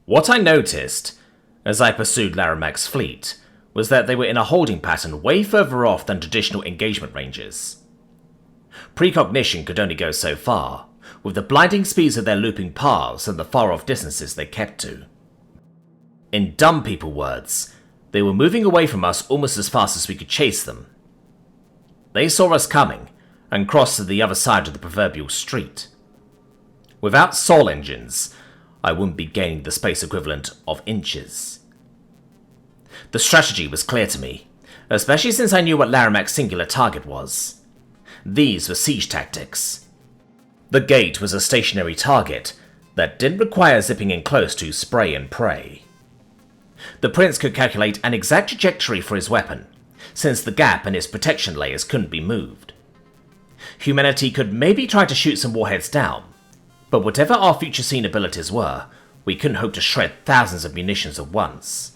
What I noticed, as I pursued Laramax's fleet, was that they were in a holding pattern way further off than traditional engagement ranges. Precognition could only go so far, with the blinding speeds of their looping paths and the far-off distances they kept to. In dumb people words, they were moving away from us almost as fast as we could chase them. They saw us coming, and crossed to the other side of the proverbial street. Without soul engines, I wouldn't be gaining the space equivalent of inches. The strategy was clear to me, especially since I knew what Laramax's singular target was. These were siege tactics. The gate was a stationary target that didn't require zipping in close to spray and pray. The prince could calculate an exact trajectory for his weapon, since the gap and its protection layers couldn't be moved. Humanity could maybe try to shoot some warheads down, but whatever our future scene abilities were, we couldn't hope to shred thousands of munitions at once.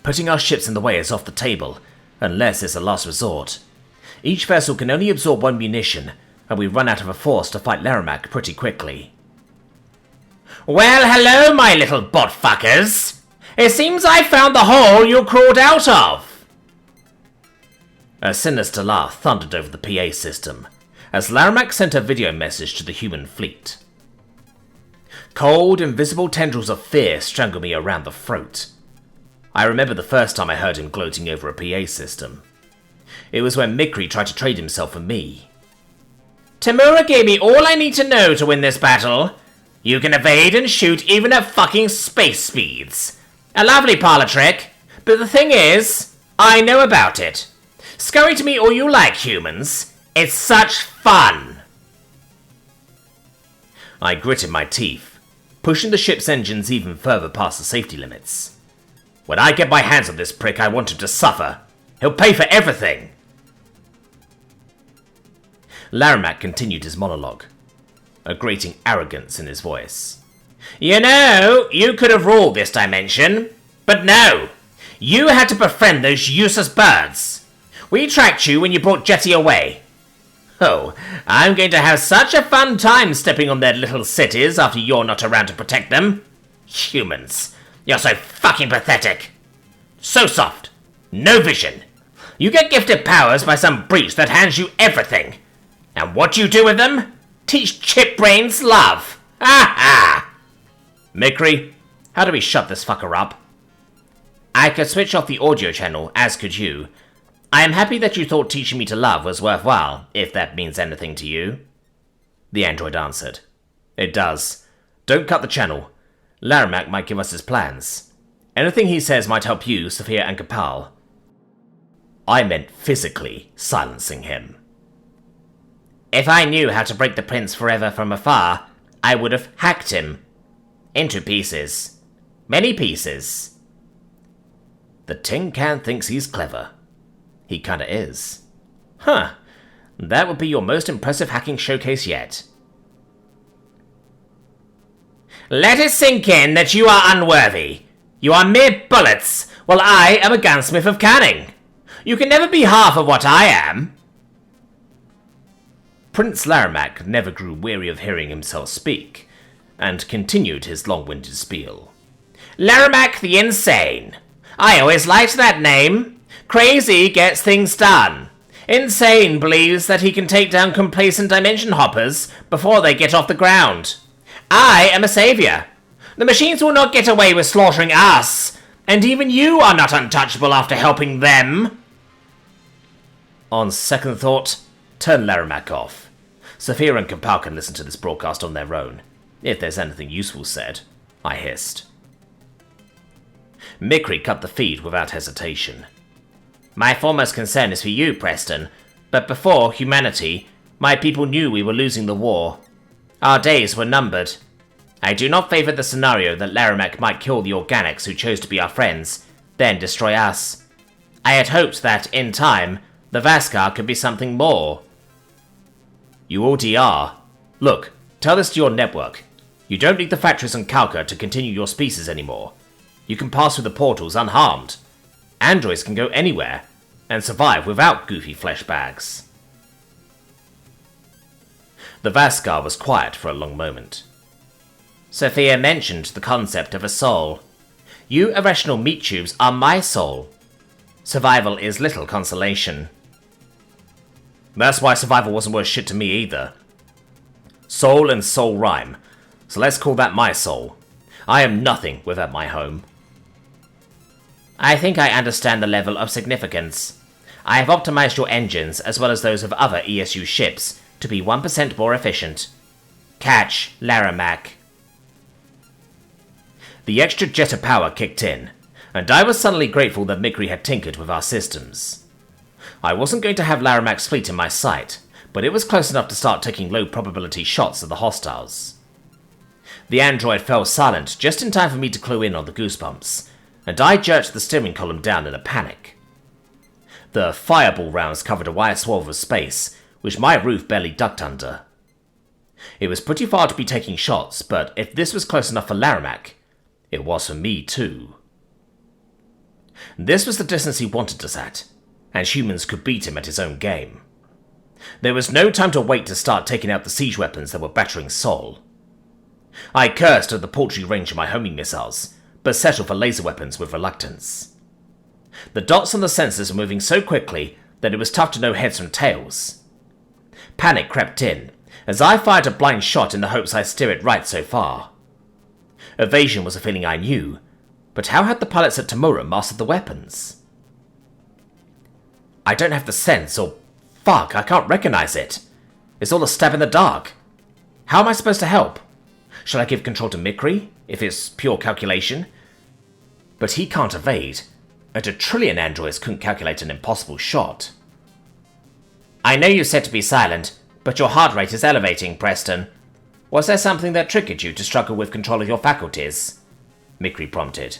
Putting our ships in the way is off the table, unless it's a last resort. Each vessel can only absorb one munition, and we run out of a force to fight Laramax pretty quickly. Well, hello, my little bot fuckers! It seems I found the hole you crawled out of! A sinister laugh thundered over the PA system, as Laramax sent a video message to the human fleet. Cold, invisible tendrils of fear strangled me around the throat. I remember the first time I heard him gloating over a PA system. It was when Mikri tried to trade himself for me. Tamura gave me all I need to know to win this battle. You can evade and shoot even at fucking space speeds. A lovely parlor trick, but the thing is, I know about it. Scurry to me all you like, humans. It's such fun! I gritted my teeth, pushing the ship's engines even further past the safety limits. When I get my hands on this prick, I want him to suffer. He'll pay for everything! Laramax continued his monologue, a grating arrogance in his voice. You know, you could have ruled this dimension, but no! You had to befriend those useless birds! We tracked you when you brought Jetty away. Oh, I'm going to have such a fun time stepping on their little cities after you're not around to protect them. Humans, you're so fucking pathetic. So soft. No vision. You get gifted powers by some breach that hands you everything. And what do you do with them? Teach chip brains love. Ha ha! Mikri, how do we shut this fucker up? I could switch off the audio channel, as could you. I am happy that you thought teaching me to love was worthwhile, if that means anything to you. The android answered. It does. Don't cut the channel. Laramax might give us his plans. Anything he says might help you, Sophia and Kapal. I meant physically silencing him. If I knew how to break the prince forever from afar, I would have hacked him. Into pieces. Many pieces. The tin can thinks he's clever. He kinda is. Huh. That would be your most impressive hacking showcase yet. Let it sink in that you are unworthy. You are mere bullets, while I am a gunsmith of canning. You can never be half of what I am. Prince Laramax never grew weary of hearing himself speak, and continued his long-winded spiel. Laramax the Insane. I always liked that name. Crazy gets things done. Insane believes that he can take down complacent dimension hoppers before they get off the ground. I am a savior. The machines will not get away with slaughtering us, and even you are not untouchable after helping them. On second thought, turn Laramax off. Sophia and Kapal can listen to this broadcast on their own, if there's anything useful said, I hissed. Mikri cut the feed without hesitation. My foremost concern is for you, Preston, but before humanity, my people knew we were losing the war. Our days were numbered. I do not favor the scenario that Laramax might kill the organics who chose to be our friends, then destroy us. I had hoped that, in time, the Vaskar could be something more. You already are. Look, tell this to your network. You don't need the factories on Kalka to continue your species anymore. You can pass through the portals unharmed. Androids can go anywhere, and survive without goofy flesh bags. The Vaskar was quiet for a long moment. Sophia mentioned the concept of a soul. You irrational meat tubes are my soul. Survival is little consolation. That's why survival wasn't worth shit to me either. Soul and soul rhyme, so let's call that my soul. I am nothing without my home. I think I understand the level of significance. I have optimized your engines as well as those of other ESU ships to be 1% more efficient. Catch, Laramax. The extra jet of power kicked in, and I was suddenly grateful that Mikri had tinkered with our systems. I wasn't going to have Laramax fleet in my sight, but it was close enough to start taking low probability shots at the hostiles. The android fell silent just in time for me to clue in on the goosebumps, and I jerked the steering column down in a panic. The fireball rounds covered a wide swath of space, which my roof barely ducked under. It was pretty far to be taking shots, but if this was close enough for Laramax, it was for me too. This was the distance he wanted us at, and humans could beat him at his own game. There was no time to wait to start taking out the siege weapons that were battering Sol. I cursed at the paltry range of my homing missiles, but settled for laser weapons with reluctance. The dots on the sensors were moving so quickly that it was tough to know heads from tails. Panic crept in, as I fired a blind shot in the hopes I'd steer it right so far. Evasion was a feeling I knew, but how had the pilots at Tamura mastered the weapons? I don't have the sense, or fuck, I can't recognize it. It's all a stab in the dark. How am I supposed to help? Should I give control to Mikri, if it's pure calculation? But he can't evade, and a trillion androids couldn't calculate an impossible shot. I know you said to be silent, but your heart rate is elevating, Preston. Was there something that triggered you to struggle with control of your faculties? Mikri prompted.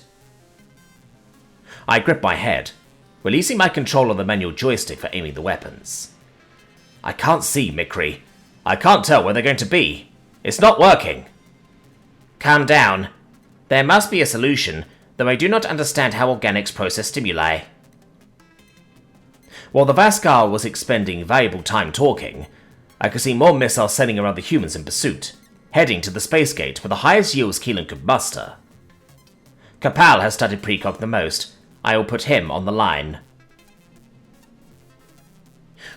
I gripped my head, releasing my control on the manual joystick for aiming the weapons. I can't see, Mikri. I can't tell where they're going to be. It's not working. Calm down. There must be a solution, though I do not understand how organics process stimuli. While the Vaskar was expending valuable time talking, I could see more missiles sailing around the humans in pursuit, heading to the space gate with the highest yields Keelan could muster. Kapal has studied precog the most. I will put him on the line.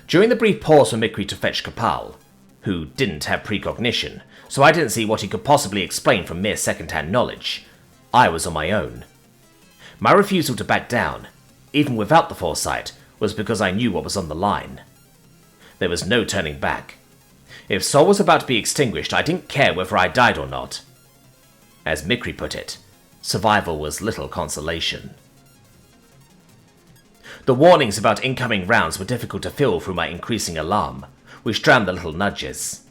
During the brief pause for Mikri to fetch Kapal, who didn't have precognition, so I didn't see what he could possibly explain from mere second-hand knowledge, I was on my own. My refusal to back down, even without the foresight, was because I knew what was on the line. There was no turning back. If Sol was about to be extinguished, I didn't care whether I died or not. As Mikri put it, survival was little consolation. The warnings about incoming rounds were difficult to fill through my increasing alarm, which drowned the little nudges.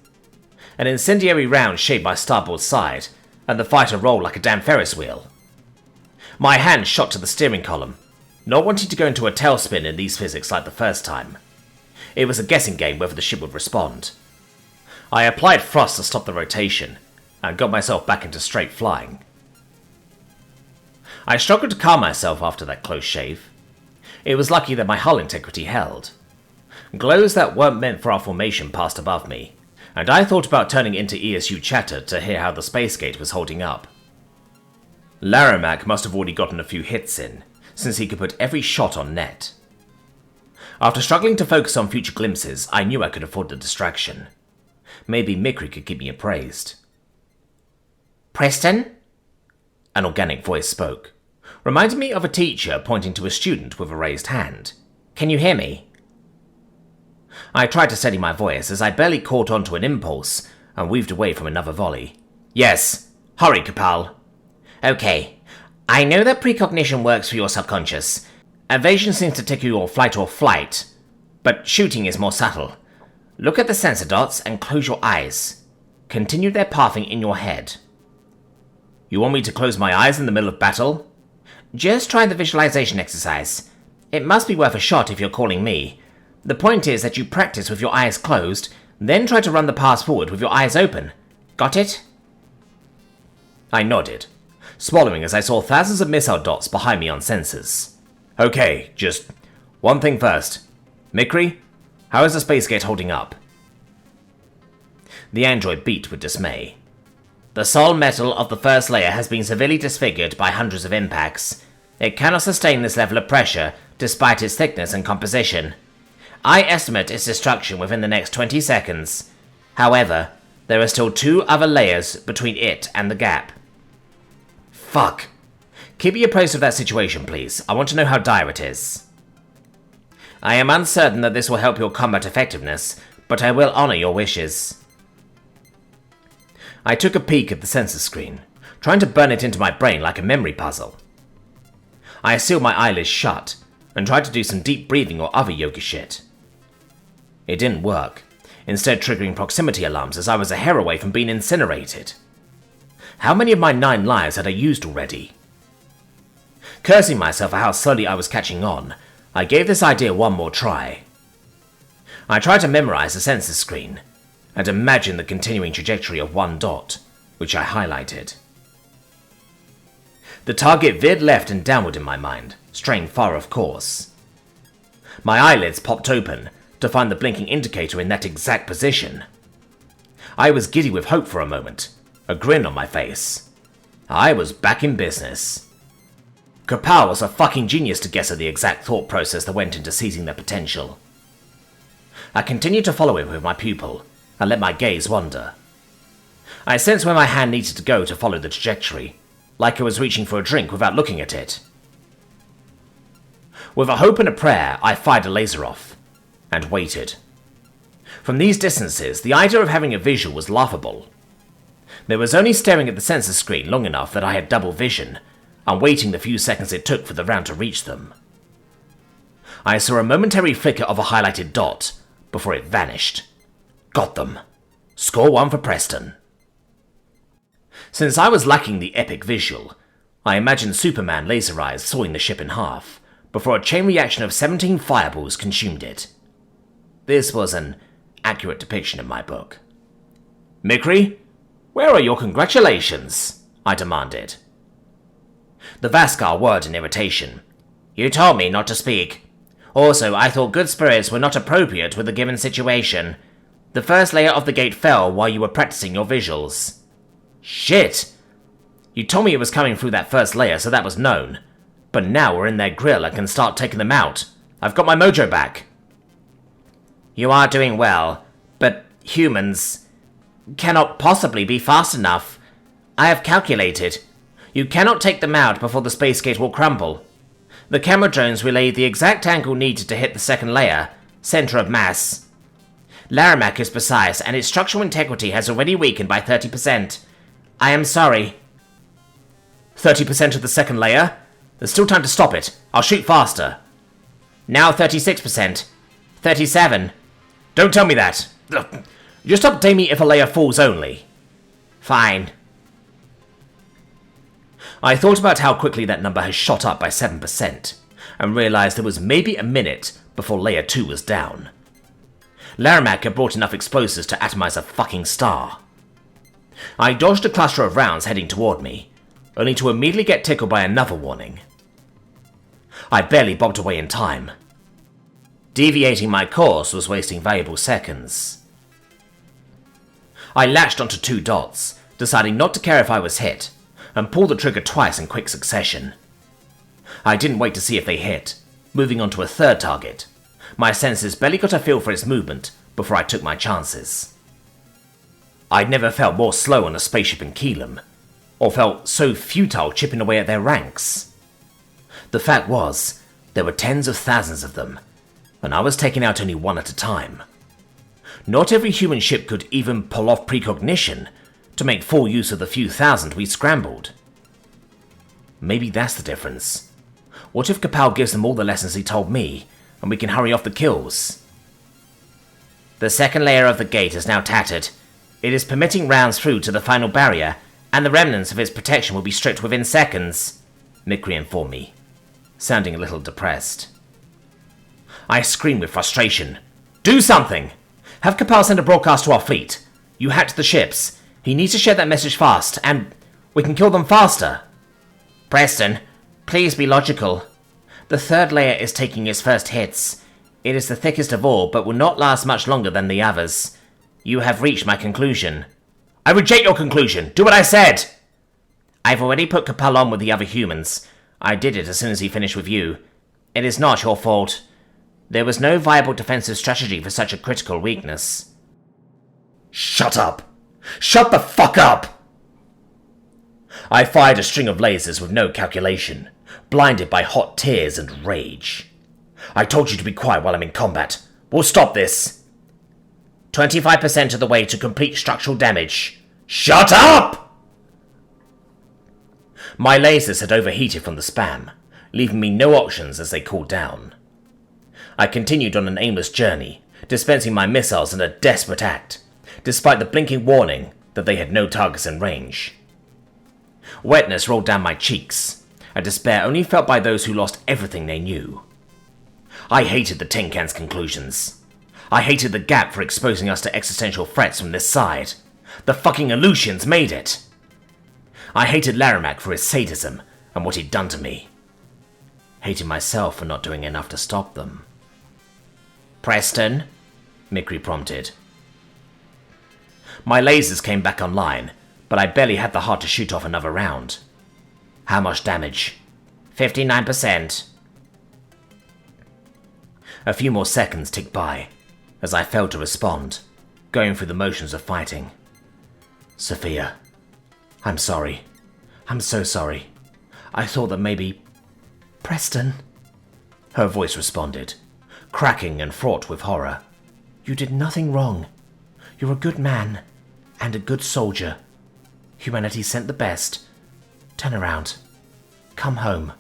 An incendiary round shaved my starboard side, and the fighter rolled like a damn Ferris wheel. My hand shot to the steering column, not wanting to go into a tailspin in these physics like the first time. It was a guessing game whether the ship would respond. I applied thrust to stop the rotation, and got myself back into straight flying. I struggled to calm myself after that close shave. It was lucky that my hull integrity held. Glows that weren't meant for our formation passed above me, and I thought about turning into ESU chatter to hear how the space gate was holding up. Laramax must have already gotten a few hits in, since he could put every shot on net. After struggling to focus on future glimpses, I knew I could afford the distraction. Maybe Mikri could keep me appraised. Preston? An organic voice spoke, reminding me of a teacher pointing to a student with a raised hand. Can you hear me? I tried to steady my voice as I barely caught onto an impulse and weaved away from another volley. Yes. Hurry, Kapal. Okay. I know that precognition works for your subconscious. Evasion seems to tickle your flight or flight, but shooting is more subtle. Look at the sensor dots and close your eyes. Continue their pathing in your head. You want me to close my eyes in the middle of battle? Just try the visualization exercise. It must be worth a shot if you're calling me. The point is that you practice with your eyes closed, then try to run the pass forward with your eyes open. Got it? I nodded, swallowing as I saw thousands of missile dots behind me on sensors. Okay, just one thing first. Mikri, how is the space gate holding up? The android beat with dismay. The soul metal of the first layer has been severely disfigured by hundreds of impacts. It cannot sustain this level of pressure, despite its thickness and composition. I estimate its destruction within the next 20 seconds. However, there are still 2 other layers between it and the gap. Fuck. Keep me appraised of that situation, please. I want to know how dire it is. I am uncertain that this will help your combat effectiveness, but I will honor your wishes. I took a peek at the sensor screen, trying to burn it into my brain like a memory puzzle. I sealed my eyelids shut, and tried to do some deep breathing or other yoga shit. It didn't work, instead triggering proximity alarms as I was a hair away from being incinerated. How many of my 9 lives had I used already? Cursing myself for how slowly I was catching on, I gave this idea one more try. I tried to memorize the sensor screen, and imagine the continuing trajectory of one dot, which I highlighted. The target veered left and downward in my mind, straying far off course. My eyelids popped open to find the blinking indicator in that exact position. I was giddy with hope for a moment, a grin on my face. I was back in business. Kapow was a fucking genius to guess at the exact thought process that went into seizing their potential. I continued to follow him with my pupil, and let my gaze wander. I sensed where my hand needed to go to follow the trajectory, like I was reaching for a drink without looking at it. With a hope and a prayer, I fired a laser off, and waited. From these distances, the idea of having a visual was laughable. There was only staring at the sensor screen long enough that I had double vision, and waiting the few seconds it took for the round to reach them. I saw a momentary flicker of a highlighted dot, before it vanished. Got them. Score 1 for Preston. Since I was lacking the epic visual, I imagined Superman laser eyes sawing the ship in half, before a chain reaction of 17 fireballs consumed it. This was an accurate depiction in my book. Mikri, where are your congratulations? I demanded. The Vaskar whirred in irritation. You told me not to speak. Also, I thought good spirits were not appropriate with the given situation. The first layer of the gate fell while you were practicing your visuals. Shit! You told me it was coming through that first layer, so that was known. But now we're in their grill and can start taking them out. I've got my mojo back. You are doing well, but humans cannot possibly be fast enough. I have calculated. You cannot take them out before the space gate will crumble. The camera drones relay the exact angle needed to hit the second layer, center of mass. Laramax is precise, and its structural integrity has already weakened by 30%. I am sorry. 30% of the second layer? There's still time to stop it. I'll shoot faster. Now 36%. 37. Don't tell me that. Ugh. Just update me if a layer falls only. Fine. I thought about how quickly that number has shot up by 7%, and realized there was maybe a minute before layer 2 was down. Laramax had brought enough explosives to atomize a fucking star. I dodged a cluster of rounds heading toward me, only to immediately get tickled by another warning. I barely bobbed away in time. Deviating my course was wasting valuable seconds. I latched onto 2 dots, deciding not to care if I was hit, and pulled the trigger twice in quick succession. I didn't wait to see if they hit, moving on to a third target. My senses barely got a feel for its movement before I took my chances. I'd never felt more slow on a spaceship in Keelam, or felt so futile chipping away at their ranks. The fact was, there were tens of thousands of them, and I was taking out only one at a time. Not every human ship could even pull off precognition to make full use of the few thousand we scrambled. Maybe that's the difference. What if Kapow gives them all the lessons he told me, and we can hurry off the kills? The second layer of the gate is now tattered. It is permitting rounds through to the final barrier, and the remnants of its protection will be stripped within seconds, Mikri informed me, sounding a little depressed. I screamed with frustration. Do something! Have Kapow send a broadcast to our fleet. You hacked the ships. He needs to share that message fast, and we can kill them faster. Preston, please be logical. The third layer is taking its first hits. It is the thickest of all, but will not last much longer than the others. You have reached my conclusion. I reject your conclusion. Do what I said. I've already put Capel on with the other humans. I did it as soon as he finished with you. It is not your fault. There was no viable defensive strategy for such a critical weakness. Shut up! Shut the fuck up! I fired a string of lasers with no calculation, blinded by hot tears and rage. I told you to be quiet while I'm in combat. We'll stop this. 25% of the way to complete structural damage. Shut up! My lasers had overheated from the spam, leaving me no options as they cooled down. I continued on an aimless journey, dispensing my missiles in a desperate act, despite the blinking warning that they had no targets in range. Wetness rolled down my cheeks, a despair only felt by those who lost everything they knew. I hated the tin can's conclusions. I hated the Gap for exposing us to existential threats from this side. The fucking Aleutians made it. I hated Laramax for his sadism and what he'd done to me. Hated myself for not doing enough to stop them. Preston? Mikri prompted. My lasers came back online, but I barely had the heart to shoot off another round. How much damage? 59%. A few more seconds ticked by, as I failed to respond, going through the motions of fighting. Sophia, I'm sorry. I'm so sorry. I thought that maybe... Preston? Her voice responded, cracking and fraught with horror. You did nothing wrong. You're a good man, and a good soldier. Humanity sent the best. Turn around. Come home.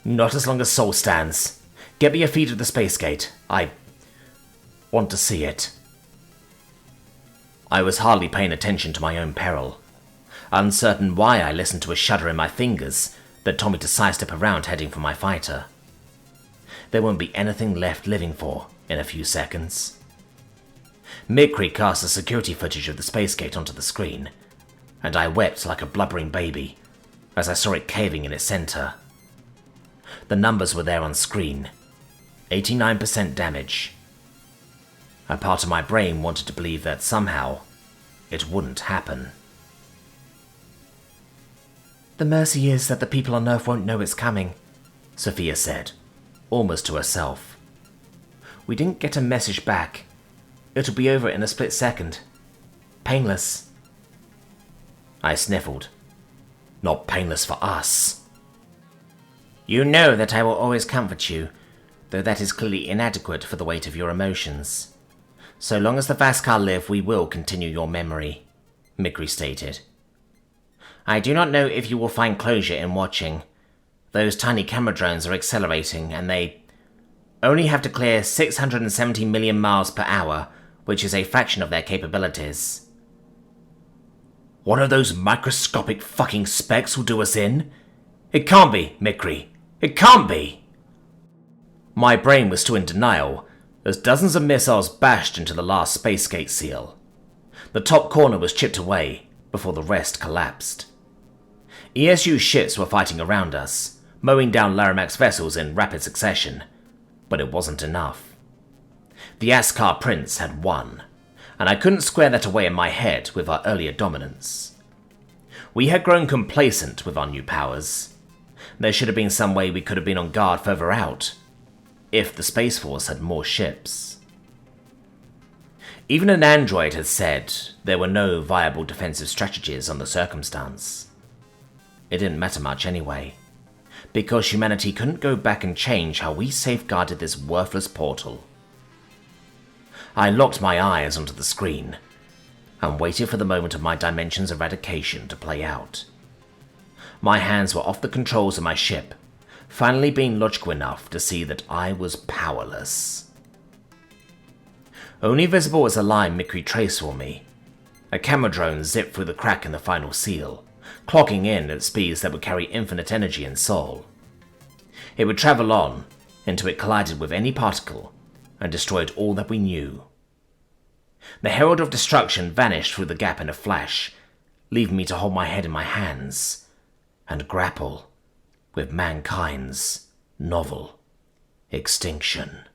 Not as long as Soul stands. Get me a feed of the space gate. I want to see it. I was hardly paying attention to my own peril, uncertain why I listened to a shudder in my fingers that told me to sidestep around heading for my fighter. There won't be anything left living for in a few seconds. Mikri cast the security footage of the space gate onto the screen, and I wept like a blubbering baby as I saw it caving in its center. The numbers were there on screen. 89% damage. A part of my brain wanted to believe that somehow it wouldn't happen. The mercy is that the people on Earth won't know it's coming, Sophia said, almost to herself. We didn't get a message back. It'll be over in a split second. Painless. I sniffled. Not painless for us. You know that I will always comfort you, though that is clearly inadequate for the weight of your emotions. So long as the Vaskar live, we will continue your memory, Mikri stated. I do not know if you will find closure in watching. Those tiny camera drones are accelerating, and they only have to clear 670 million miles per hour, which is a fraction of their capabilities. One of those microscopic fucking specks will do us in? It can't be, Mikri. It can't be! My brain was still in denial, as dozens of missiles bashed into the last space gate seal. The top corner was chipped away before the rest collapsed. ESU ships were fighting around us, mowing down Laramax vessels in rapid succession, but it wasn't enough. The Askar Prince had won, and I couldn't square that away in my head with our earlier dominance. We had grown complacent with our new powers. There should have been some way we could have been on guard further out, if the Space Force had more ships. Even an android had said there were no viable defensive strategies on the circumstance. It didn't matter much anyway, because humanity couldn't go back and change how we safeguarded this worthless portal. I locked my eyes onto the screen and waited for the moment of my dimension's eradication to play out. My hands were off the controls of my ship, finally being logical enough to see that I was powerless. Only visible as a line Mikri traced for me, a camera drone zipped through the crack in the final seal, clocking in at speeds that would carry infinite energy and soul. It would travel on until it collided with any particle and destroyed all that we knew. The Herald of Destruction vanished through the gap in a flash, leaving me to hold my head in my hands and grapple with mankind's novel extinction.